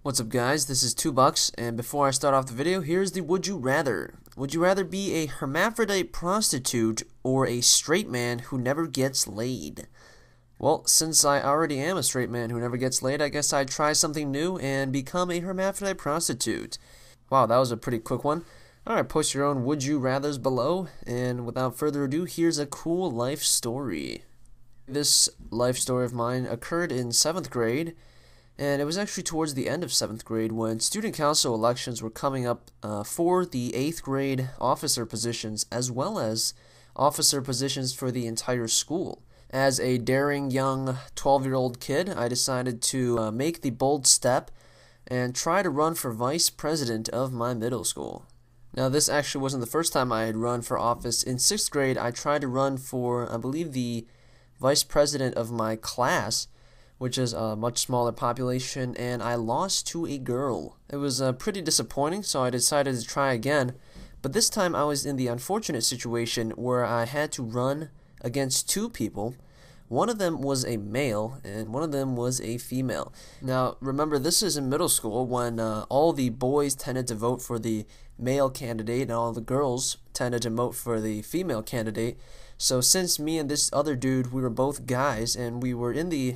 What's up, guys? This is 2Bucks, and before I start off the video, here's the Would You Rather. Would you rather be a hermaphrodite prostitute or a straight man who never gets laid? Well, since I already am a straight man who never gets laid, I guess I'd try something new and become a hermaphrodite prostitute. Wow, that was a pretty quick one. Alright, post your own Would You Rathers below, and without further ado, here's a cool life story. This life story of mine occurred in 7th grade. And it was actually towards the end of 7th grade when student council elections were coming up for the 8th grade officer positions as well as officer positions for the entire school. As a daring young 12-year-old kid, I decided to make the bold step and try to run for vice president of my middle school. Now, this actually wasn't the first time I had run for office. In 6th grade, I tried to run for, I believe, the vice president of my class, which is a much smaller population, and I lost to a girl. It was pretty disappointing, so I decided to try again, but this time I was in the unfortunate situation where I had to run against two people. One of them was a male, and one of them was a female. Now, remember, this is in middle school when all the boys tended to vote for the male candidate and all the girls tended to vote for the female candidate. So since me and this other dude, we were both guys, and we were in the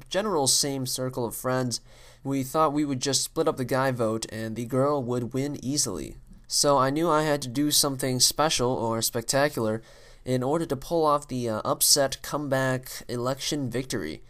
general same circle of friends, we thought we would just split up the guy vote and the girl would win easily. So I knew I had to do something special or spectacular in order to pull off the upset comeback election victory.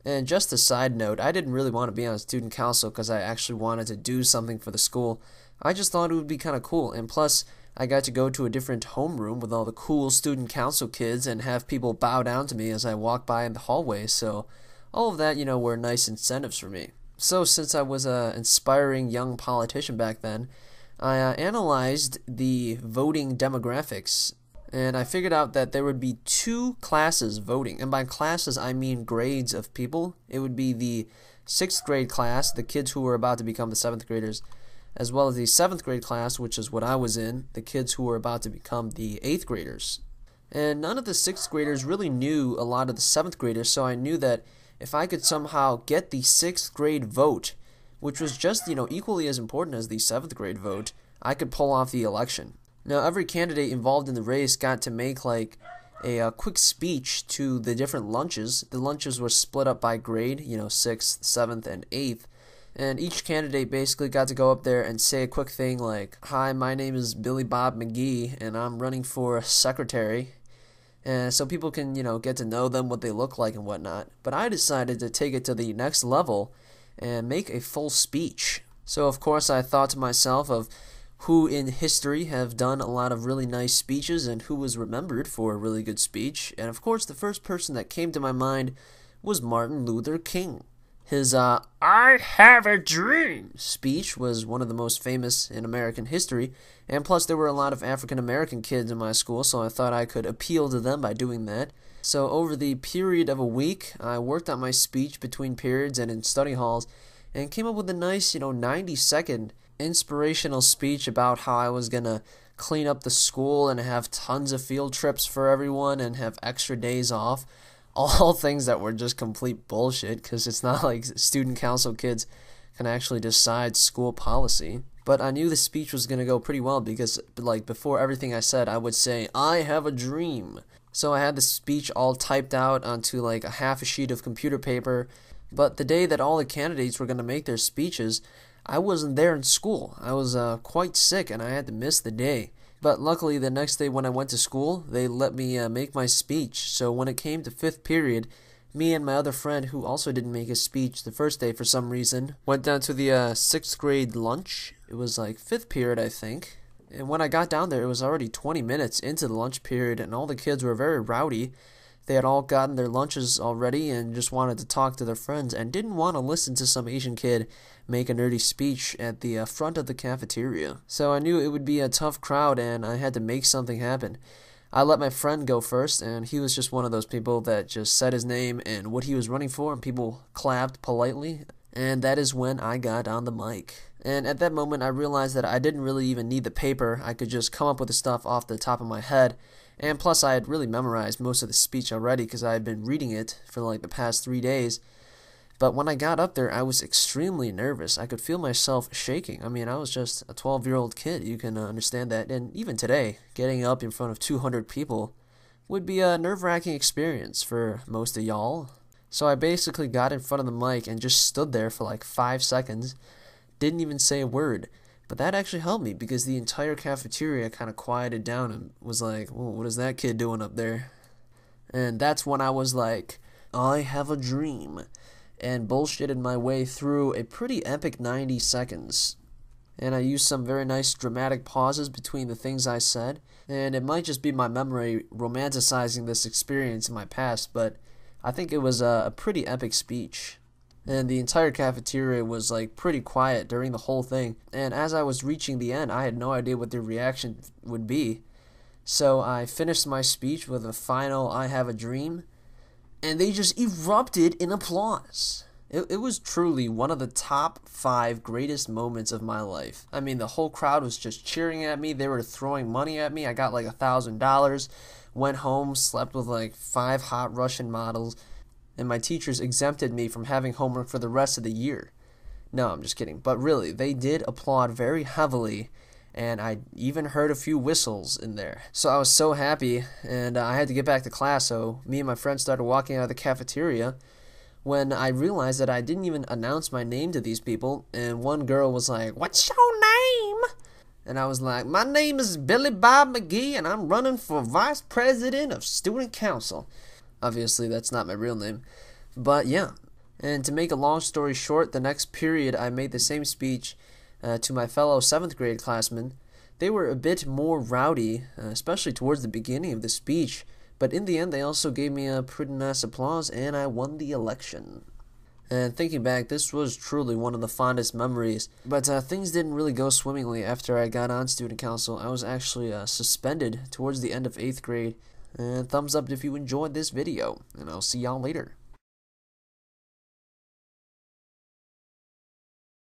And just a side note, I didn't really want to be on student council because I actually wanted to do something for the school. I just thought it would be kind of cool, and plus I got to go to a different homeroom with all the cool student council kids and have people bow down to me as I walk by in the hallway, so all of that, were nice incentives for me. So since I was an inspiring young politician back then, I analyzed the voting demographics, and I figured out that there would be two classes voting. And by classes, I mean grades of people. It would be the 6th grade class, the kids who were about to become the 7th graders, as well as the 7th grade class, which is what I was in, the kids who were about to become the 8th graders. And none of the 6th graders really knew a lot of the 7th graders, so I knew that if I could somehow get the 6th grade vote, which was just, equally as important as the 7th grade vote, I could pull off the election. Now, every candidate involved in the race got to make, a quick speech to the different lunches. The lunches were split up by grade, 6th, 7th, and 8th. And each candidate basically got to go up there and say a quick thing like, "Hi, my name is Billy Bob McGee, and I'm running for secretary." And so people can, get to know them, what they look like and whatnot. But I decided to take it to the next level and make a full speech. So of course I thought to myself of who in history have done a lot of really nice speeches and who was remembered for a really good speech. And of course the first person that came to my mind was Martin Luther King. His "I have a dream" speech was one of the most famous in American history, and plus there were a lot of African American kids in my school, so I thought I could appeal to them by doing that. So over the period of a week, I worked on my speech between periods and in study halls, and came up with a nice, 90-second inspirational speech about how I was gonna clean up the school and have tons of field trips for everyone and have extra days off. All things that were just complete bullshit, because it's not like student council kids can actually decide school policy. But I knew the speech was going to go pretty well because, before everything I said, I would say, "I have a dream." So I had the speech all typed out onto, a half a sheet of computer paper. But the day that all the candidates were going to make their speeches, I wasn't there in school. I was quite sick, and I had to miss the day. But luckily, the next day when I went to school, they let me make my speech. So when it came to 5th period, me and my other friend, who also didn't make his speech the first day for some reason, went down to the 6th grade lunch. It was 5th period, I think. And when I got down there, it was already 20 minutes into the lunch period, and all the kids were very rowdy. They had all gotten their lunches already and just wanted to talk to their friends and didn't want to listen to some Asian kid make a nerdy speech at the front of the cafeteria. So I knew it would be a tough crowd and I had to make something happen. I let my friend go first, and he was just one of those people that just said his name and what he was running for, and people clapped politely. And that is when I got on the mic. And at that moment I realized that I didn't really even need the paper. I could just come up with the stuff off the top of my head. And plus I had really memorized most of the speech already because I had been reading it for the past 3 days. But when I got up there, I was extremely nervous. I could feel myself shaking. I mean, I was just a 12-year-old kid. You can understand that. And even today, getting up in front of 200 people would be a nerve-wracking experience for most of y'all. So I basically got in front of the mic and just stood there for like 5 seconds. Didn't even say a word. But that actually helped me because the entire cafeteria kind of quieted down and was like, "Whoa, what is that kid doing up there?" And that's when I was like, I have a dream, and bullshitted my way through a pretty epic 90 seconds. And I used some very nice dramatic pauses between the things I said, and it might just be my memory romanticizing this experience in my past, but I think it was a pretty epic speech. And the entire cafeteria was like pretty quiet during the whole thing, and as I was reaching the end, I had no idea what their reaction would be. So I finished my speech with a final "I have a dream," and they just erupted in applause. It was truly one of the top 5 greatest moments of my life. I mean, the whole crowd was just cheering at me. They were throwing money at me. I got like $1,000, went home, slept with like 5 hot Russian models, and my teachers exempted me from having homework for the rest of the year. No, I'm just kidding. But really, they did applaud very heavily, and I even heard a few whistles in there. So I was so happy, and I had to get back to class, so me and my friends started walking out of the cafeteria when I realized that I didn't even announce my name to these people, and one girl was like, "What's your name?" And I was like, "My name is Billy Bob McGee, and I'm running for Vice President of Student Council." Obviously, that's not my real name, but yeah. And to make a long story short, the next period I made the same speech to my fellow 7th grade classmen. They were a bit more rowdy, especially towards the beginning of the speech, but in the end they also gave me a pretty nice applause, and I won the election. And thinking back, this was truly one of the fondest memories, but things didn't really go swimmingly after I got on student council. I was actually suspended towards the end of 8th grade. And thumbs up if you enjoyed this video, and I'll see y'all later.